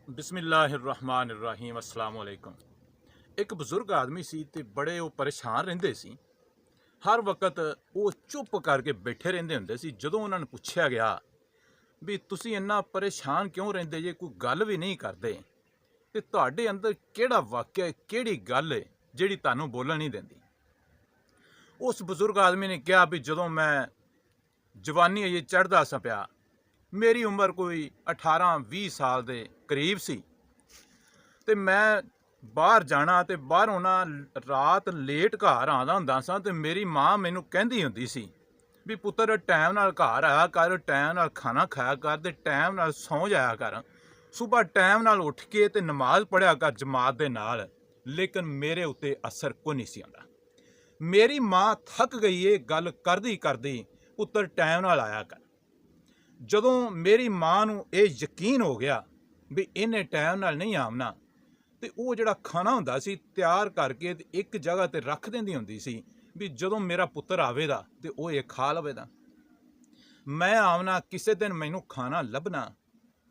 बिस्मिल्लाहिर्रहमानिर्रहीम अस्सलाम वालेकुम। एक ਬਜ਼ੁਰਗ ਆਦਮੀ ਸੀ ਤੇ ਬੜੇ ਉਹ ਪਰੇਸ਼ਾਨ ਰਹਿੰਦੇ ਸੀ। ਹਰ ਵਕਤ ਉਹ ਚੁੱਪ ਕਰਕੇ ਬੈਠੇ ਰਹਿੰਦੇ ਹੁੰਦੇ ਸੀ। ਜਦੋਂ ਉਹਨਾਂ ਨੂੰ ਪੁੱਛਿਆ ਗਿਆ ਵੀ ਤੁਸੀਂ ਇੰਨਾ ਪਰੇਸ਼ਾਨ ਕਿਉਂ ਰਹਿੰਦੇ ਜੇ, ਕੋਈ ਗੱਲ ਵੀ ਨਹੀਂ ਕਰਦੇ, ਤੇ ਤੁਹਾਡੇ ਅੰਦਰ ਕਿਹੜਾ ਵਾਕਿਆ, ਕਿਹੜੀ ਗੱਲ ਹੈ ਜਿਹੜੀ ਤੁਹਾਨੂੰ ਬੋਲਣ ਨਹੀਂ ਦਿੰਦੀ। ਉਸ ਬਜ਼ੁਰਗ ਆਦਮੀ ਨੇ ਕਿਹਾ ਵੀ ਜਦੋਂ ਮੈਂ ਜਵਾਨੀ ਅਜੇ ਚੜ੍ਹਦਾ ਸਾਂ ਪਿਆ, ਮੇਰੀ ਉਮਰ ਕੋਈ 18-20 ਸਾਲ ਦੇ ਕਰੀਬ ਸੀ, ਤੇ ਮੈਂ ਬਾਹਰ ਜਾਣਾ ਤੇ ਬਾਹਰੋਂ ਨਾ ਰਾਤ ਲੇਟ ਘਰ ਆਉਂਦਾ ਹੁੰਦਾ ਸਾਂ, ਤੇ ਮੇਰੀ ਮਾਂ ਮੈਨੂੰ ਕਹਿੰਦੀ ਹੁੰਦੀ ਸੀ ਵੀ ਪੁੱਤਰ ਟਾਈਮ ਨਾਲ ਘਰ ਆਇਆ ਕਰ, ਟਾਈਮ ਨਾਲ ਖਾਣਾ ਖਾਇਆ ਕਰ ਤੇ ਟਾਈਮ ਨਾਲ ਸੌਂ ਜਾਇਆ ਕਰ, ਸੁਬਾਹ ਟਾਈਮ ਨਾਲ ਉੱਠ ਕੇ ਤੇ ਨਮਾਜ਼ ਪੜ੍ਹਿਆ ਕਰ ਜਮਾਤ ਦੇ ਨਾਲ। ਲੇਕਿਨ ਮੇਰੇ ਉੱਤੇ ਅਸਰ ਕੋਈ ਨਹੀਂ ਸੀ ਆਉਂਦਾ। ਮੇਰੀ ਮਾਂ ਥੱਕ ਗਈ ਇਹ ਗੱਲ ਕਰਦੀ ਕਰਦੀ, ਪੁੱਤਰ ਟਾਈਮ ਨਾਲ ਆਇਆ ਕਰ। ਜਦੋਂ ਮੇਰੀ ਮਾਂ ਨੂੰ ਇਹ ਯਕੀਨ ਹੋ ਗਿਆ ਵੀ ਇਹਨੇ ਟਾਈਮ ਨਾਲ ਨਹੀਂ ਆਉਣਾ, ਤੇ ਉਹ ਜਿਹੜਾ ਖਾਣਾ ਹੁੰਦਾ ਸੀ ਤਿਆਰ ਕਰਕੇ ਤੇ ਇੱਕ ਜਗ੍ਹਾ ਤੇ ਰੱਖ ਦਿੰਦੀ ਹੁੰਦੀ ਸੀ ਵੀ ਜਦੋਂ ਮੇਰਾ ਪੁੱਤਰ ਆਵੇਗਾ ਤੇ ਉਹ ਇਹ ਖਾ ਲਵੇਗਾ। ਮੈਂ ਆਉਣਾ, ਕਿਸੇ ਦਿਨ ਮੈਨੂੰ ਖਾਣਾ ਲੱਭਣਾ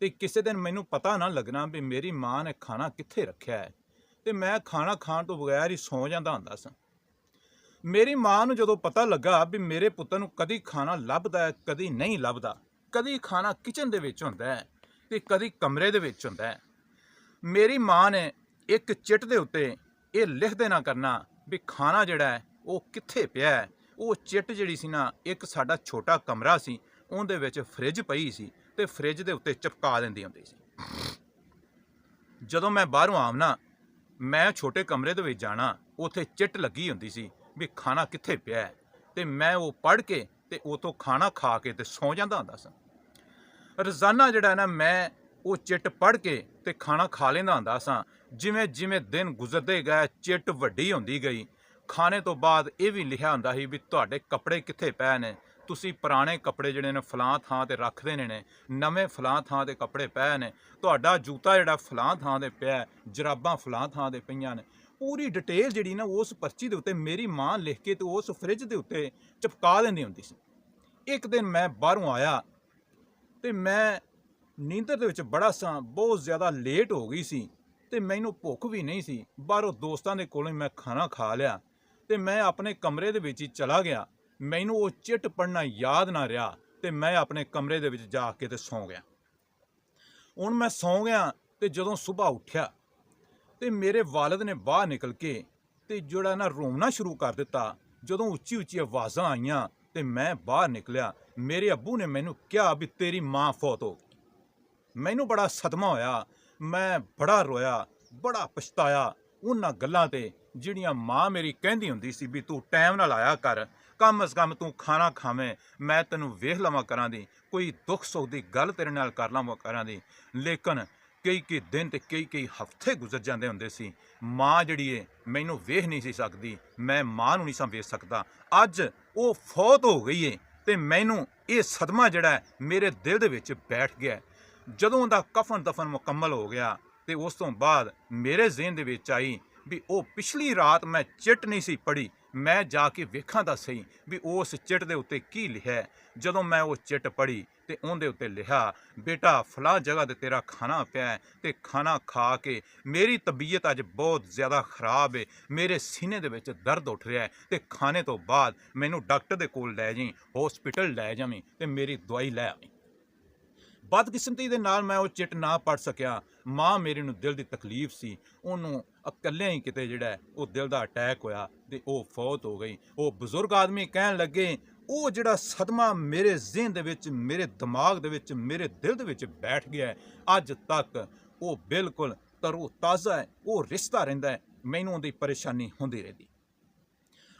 ਤੇ ਕਿਸੇ ਦਿਨ ਮੈਨੂੰ ਪਤਾ ਨਾ ਲੱਗਣਾ ਵੀ ਮੇਰੀ ਮਾਂ ਨੇ ਖਾਣਾ ਕਿੱਥੇ ਰੱਖਿਆ ਹੈ, ਤੇ ਮੈਂ ਖਾਣਾ ਖਾਣ ਤੋਂ ਬਗੈਰ ਹੀ ਸੌਂ ਜਾਂਦਾ ਹੁੰਦਾ ਸਾਂ। ਮੇਰੀ ਮਾਂ ਨੂੰ ਜਦੋਂ ਪਤਾ ਲੱਗਾ ਵੀ ਮੇਰੇ ਪੁੱਤਰ ਨੂੰ ਕਦੀ ਖਾਣਾ ਲੱਭਦਾ ਹੈ, ਕਦੀ ਨਹੀਂ ਲੱਭਦਾ, ਕਦੀ ਖਾਣਾ ਕਿਚਨ ਦੇ ਵਿੱਚ ਹੁੰਦਾ ਹੈ ਤੇ ਕਦੀ ਕਮਰੇ ਦੇ ਵਿੱਚ ਹੁੰਦਾ ਹੈ, ਮੇਰੀ ਮਾਂ ਨੇ ਇੱਕ ਚਿੱਟ ਦੇ ਉੱਤੇ ਇਹ ਲਿਖ ਦੇਣਾ ਕਰਨਾ ਵੀ ਖਾਣਾ ਜਿਹੜਾ ਹੈ ਉਹ ਕਿੱਥੇ ਪਿਆ ਹੈ। ਉਹ ਚਿੱਟ ਜਿਹੜੀ ਸੀ ਨਾ, ਇੱਕ ਸਾਡਾ ਛੋਟਾ ਕਮਰਾ ਸੀ, ਉਹਦੇ ਵਿੱਚ ਫਰਿੱਜ ਪਈ ਸੀ, ਤੇ ਫਰਿੱਜ ਦੇ ਉੱਤੇ ਚਿਪਕਾ ਦਿੰਦੀ ਹੁੰਦੀ ਸੀ। ਜਦੋਂ ਮੈਂ ਬਾਹਰੋਂ ਆਉਣਾ, ਮੈਂ ਛੋਟੇ ਕਮਰੇ ਦੇ ਵਿੱਚ ਜਾਣਾ, ਉੱਥੇ ਚਿੱਟ ਲੱਗੀ ਹੁੰਦੀ ਸੀ ਵੀ ਖਾਣਾ ਕਿੱਥੇ ਪਿਆ ਹੈ, ਤੇ ਮੈਂ ਉਹ ਪੜ੍ਹ ਕੇ ਤੇ ਉਹ ਤੋਂ ਖਾਣਾ ਖਾ ਕੇ ਤੇ ਸੌਂ ਜਾਂਦਾ ਹੁੰਦਾ ਸਾਂ। ਰੋਜ਼ਾਨਾ ਜਿਹੜਾ ਨਾ ਮੈਂ ਉਹ ਚਿੱਟ ਪੜ੍ਹ ਕੇ ਤੇ ਖਾਣਾ ਖਾ ਲੈਂਦਾ ਹੁੰਦਾ ਸਾਂ। ਜਿਵੇਂ ਜਿਵੇਂ ਦਿਨ ਗੁਜ਼ਰਦੇ ਗਏ ਚਿੱਟ ਵੱਡੀ ਹੁੰਦੀ ਗਈ। ਖਾਣੇ ਤੋਂ ਬਾਅਦ ਇਹ ਵੀ ਲਿਖਿਆ ਹੁੰਦਾ ਸੀ ਵੀ ਤੁਹਾਡੇ ਕੱਪੜੇ ਕਿੱਥੇ ਪਏ ਨੇ, ਤੁਸੀਂ ਪੁਰਾਣੇ ਕੱਪੜੇ ਜਿਹੜੇ ਨੇ ਫਲਾਂ ਥਾਂ ਤੇ ਰੱਖ ਦੇਣੇ ਨੇ, ਨਵੇਂ ਫਲਾਂ ਥਾਂ ਤੇ ਕੱਪੜੇ ਪਏ ਨੇ, ਤੁਹਾਡਾ ਜੂਤਾ ਜਿਹੜਾ ਫਲਾਂ ਥਾਂ ਤੇ ਪਿਆ, ਜਰਾਬਾਂ ਫਲਾਂ ਥਾਂ ਤੇ ਪਈਆਂ ਨੇ। ਪੂਰੀ ਡਿਟੇਲ ਜਿਹੜੀ ਨਾ ਉਸ ਪਰਚੀ ਦੇ ਉੱਤੇ ਮੇਰੀ ਮਾਂ ਲਿਖ ਕੇ ਤੇ ਉਸ ਫਰਿੱਜ ਦੇ ਉੱਤੇ ਚਿਪਕਾ ਦਿੰਦੀ ਹੁੰਦੀ ਸੀ। ਇੱਕ ਦਿਨ ਮੈਂ ਬਾਹਰੋਂ ਆਇਆ ਤੇ ਮੈਂ ਨੀਂਦਰ ਦੇ ਵਿੱਚ ਬੜਾ ਸਾਂ, ਬਹੁਤ ਜ਼ਿਆਦਾ ਲੇਟ ਹੋ ਗਈ ਸੀ ਤੇ ਮੈਨੂੰ ਭੁੱਖ ਵੀ ਨਹੀਂ ਸੀ। ਬਾਹਰੋਂ ਦੋਸਤਾਂ ਦੇ ਕੋਲੋਂ ਮੈਂ ਖਾਣਾ ਖਾ ਲਿਆ ਤੇ ਮੈਂ ਆਪਣੇ ਕਮਰੇ ਦੇ ਵਿੱਚ ਹੀ ਚਲਾ ਗਿਆ। ਮੈਨੂੰ ਉਹ ਚਿੱਟ ਪੜ੍ਹਨਾ ਯਾਦ ਨਾ ਰਿਹਾ ਤੇ ਮੈਂ ਆਪਣੇ ਕਮਰੇ ਦੇ ਵਿੱਚ ਜਾ ਕੇ ਤੇ ਸੌਂ ਗਿਆ। ਹੁਣ ਮੈਂ ਸੌਂ ਗਿਆ ਤੇ ਜਦੋਂ ਸਵੇਰ ਉੱਠਿਆ ਤੇ ਮੇਰੇ ਵਾਲਿਦ ਨੇ ਬਾਹਰ ਨਿਕਲ ਕੇ ਤੇ ਜਿਹੜਾ ਨਾ ਰੋਣਾ ਸ਼ੁਰੂ ਕਰ ਦਿੱਤਾ। ਜਦੋਂ ਉੱਚੀ ਉੱਚੀ ਆਵਾਜ਼ਾਂ ਆਈਆਂ ਤੇ ਮੈਂ ਬਾਹਰ ਨਿਕਲਿਆ, ਮੇਰੇ ਅੱਬੂ ਨੇ ਮੈਨੂੰ ਕਿਹਾ ਵੀ ਤੇਰੀ ਮਾਂ ਫੌਤ ਹੋ ਗਈ। ਮੈਨੂੰ ਬੜਾ ਸਦਮਾ ਹੋਇਆ, ਮੈਂ ਬੜਾ ਰੋਇਆ, ਬੜਾ ਪਛਤਾਇਆ ਉਹਨਾਂ ਗੱਲਾਂ ਤੇ ਜਿਹੜੀਆਂ ਮਾਂ ਮੇਰੀ ਕਹਿੰਦੀ ਹੁੰਦੀ ਸੀ ਵੀ ਤੂੰ ਟਾਈਮ ਨਾਲ ਆਇਆ ਕਰ, ਕਮ ਅਜ਼ ਕਮ ਤੂੰ ਖਾਣਾ ਖਾਵੇਂ, ਮੈਂ ਤੈਨੂੰ ਵੇਖ ਲਵਾਂ ਕਰਾਂ ਦੀ, ਕੋਈ ਦੁੱਖ ਸੁੱਖ ਦੀ ਗੱਲ ਤੇਰੇ ਨਾਲ ਕਰ ਲਵਾਂ ਕਰਾਂ ਦੀ। ਲੇਕਿਨ ਕਈ ਦਿਨ ਤੇ ਕਈ ਹਫ਼ਤੇ ਗੁਜ਼ਰ ਜਾਂਦੇ ਹੁੰਦੇ ਸੀ, ਮਾਂ ਜਿਹੜੀ ਏ ਮੈਨੂੰ ਵੇਖ ਨਹੀਂ ਸੀ ਸਕਦੀ, ਮੈਂ ਮਾਂ ਨੂੰ ਨਹੀਂ ਸਾਂ ਵੇਖ ਸਕਦਾ। ਅੱਜ ਉਹ ਫੌਤ ਹੋ ਗਈ ਏ ਤੇ ਮੈਨੂੰ ਇਹ ਸਦਮਾ ਜਿਹੜਾ ਮੇਰੇ ਦਿਲ ਦੇ ਵਿੱਚ ਬੈਠ ਗਿਆ। ਜਦੋਂ ਦਾ ਕਫਨ ਦਫਨ ਮੁਕੰਮਲ ਹੋ ਗਿਆ ਤੇ ਉਸ ਤੋਂ ਬਾਅਦ ਮੇਰੇ ਜ਼ਿਹਨ ਦੇ ਵਿੱਚ ਆਈ ਵੀ ਉਹ ਪਿਛਲੀ ਰਾਤ ਮੈਂ ਚਿੱਟ ਨਹੀਂ ਸੀ ਪੜ੍ਹੀ, ਮੈਂ ਜਾ ਕੇ ਵੇਖਾਂ ਤਾਂ ਸਹੀ ਵੀ ਉਸ ਚਿੱਟ ਦੇ ਉੱਤੇ ਕੀ ਲਿਖਿਆ। ਜਦੋਂ ਮੈਂ ਉਹ ਚਿੱਟ ਪੜ੍ਹੀ ਤੇ ਉਹਦੇ ਉੱਤੇ ਲਿਖਿਆ, ਬੇਟਾ ਫਲਾਂ ਜਗ੍ਹਾ ਤੇ ਤੇਰਾ ਖਾਣਾ ਪਿਆ ਤੇ ਖਾਣਾ ਖਾ ਕੇ ਮੇਰੀ ਤਬੀਅਤ ਅੱਜ ਬਹੁਤ ਜ਼ਿਆਦਾ ਖਰਾਬ ਹੈ, ਮੇਰੇ ਸੀਨੇ ਦੇ ਵਿੱਚ ਦਰਦ ਉੱਠ ਰਿਹਾ ਤੇ ਖਾਣੇ ਤੋਂ ਬਾਅਦ ਮੈਨੂੰ ਡਾਕਟਰ ਦੇ ਕੋਲ ਲੈ ਜਾਈਂ, ਹੌਸਪੀਟਲ ਲੈ ਜਾਵੀਂ ਤੇ ਮੇਰੀ ਦਵਾਈ ਲੈ ਆਵੀਂ। ਬਦਕਿਸਮਤੀ ਦੇ ਨਾਲ ਮੈਂ ਉਹ ਚਿੱਟ ਨਾ ਪੜ੍ਹ ਸਕਿਆ। ਮਾਂ ਮੇਰੀ ਨੂੰ ਦਿਲ ਦੀ ਤਕਲੀਫ ਸੀ, ਉਹਨੂੰ ਇਕੱਲਿਆਂ ਹੀ ਕਿਤੇ ਜਿਹੜਾ ਉਹ ਦਿਲ ਦਾ ਅਟੈਕ ਹੋਇਆ ਤੇ ਉਹ ਫੌਤ ਹੋ ਗਈ। ਉਹ ਬਜ਼ੁਰਗ ਆਦਮੀ ਕਹਿਣ ਲੱਗੇ, ਉਹ ਜਿਹੜਾ ਸਦਮਾ ਮੇਰੇ ਜ਼ਿਹਨ ਦੇ ਵਿੱਚ, ਮੇਰੇ ਦਿਮਾਗ ਦੇ ਵਿੱਚ, ਮੇਰੇ ਦਿਲ ਦੇ ਵਿੱਚ ਬੈਠ ਗਿਆ ਹੈ, ਅੱਜ ਤੱਕ ਉਹ ਬਿਲਕੁਲ ਤਰੋ ਤਾਜ਼ਾ ਹੈ, ਉਹ ਰਿਸ਼ਤਾ ਰਹਿੰਦਾ ਹੈ, ਮੈਨੂੰ ਉਹਦੀ ਪਰੇਸ਼ਾਨੀ ਹੁੰਦੀ ਰਹਿੰਦੀ।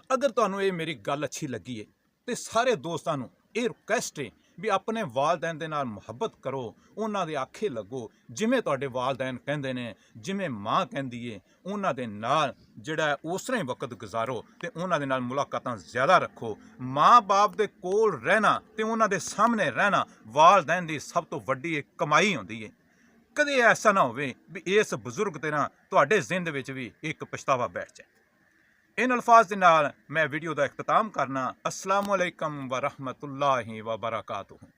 ਅਗਰ ਤੁਹਾਨੂੰ ਇਹ ਮੇਰੀ ਗੱਲ ਅੱਛੀ ਲੱਗੀ ਹੈ ਤੇ ਸਾਰੇ ਦੋਸਤਾਂ ਨੂੰ ਇਹ ਰਿਕੁਐਸਟ ਹੈ ਵੀ ਆਪਣੇ ਵਾਲਦੈਨ ਦੇ ਨਾਲ ਮੁਹੱਬਤ ਕਰੋ, ਉਹਨਾਂ ਦੇ ਆਖੇ ਲੱਗੋ, ਜਿਵੇਂ ਤੁਹਾਡੇ ਵਾਲਦੈਨ ਕਹਿੰਦੇ ਨੇ, ਜਿਵੇਂ ਮਾਂ ਕਹਿੰਦੀ ਏ, ਉਹਨਾਂ ਦੇ ਨਾਲ ਜਿਹੜਾ ਉਸ ਤਰ੍ਹਾਂ ਹੀ ਵਕਤ ਗੁਜ਼ਾਰੋ ਤੇ ਉਹਨਾਂ ਦੇ ਨਾਲ ਮੁਲਾਕਾਤਾਂ ਜ਼ਿਆਦਾ ਰੱਖੋ। ਮਾਂ ਬਾਪ ਦੇ ਕੋਲ ਰਹਿਣਾ ਤੇ ਉਹਨਾਂ ਦੇ ਸਾਹਮਣੇ ਰਹਿਣਾ ਵਾਲਦੈਨ ਦੀ ਸਭ ਤੋਂ ਵੱਡੀ ਇੱਕ ਕਮਾਈ ਹੁੰਦੀ ਹੈ। ਕਦੇ ਐਸਾ ਨਾ ਹੋਵੇ ਵੀ ਇਸ ਬਜ਼ੁਰਗ ਤਰ੍ਹਾਂ ਤੁਹਾਡੇ ਜ਼ਿਹਨ ਦੇ ਵਿੱਚ ਵੀ ਇੱਕ ਪਛਤਾਵਾ ਬੈਠ ਜਾਏ। इन अल्फाज के नाल मैं वीडियो का इख्तिताम करना। अस्सलामु अलैकुम व रहमतुल्लाहि व बरकातुहू।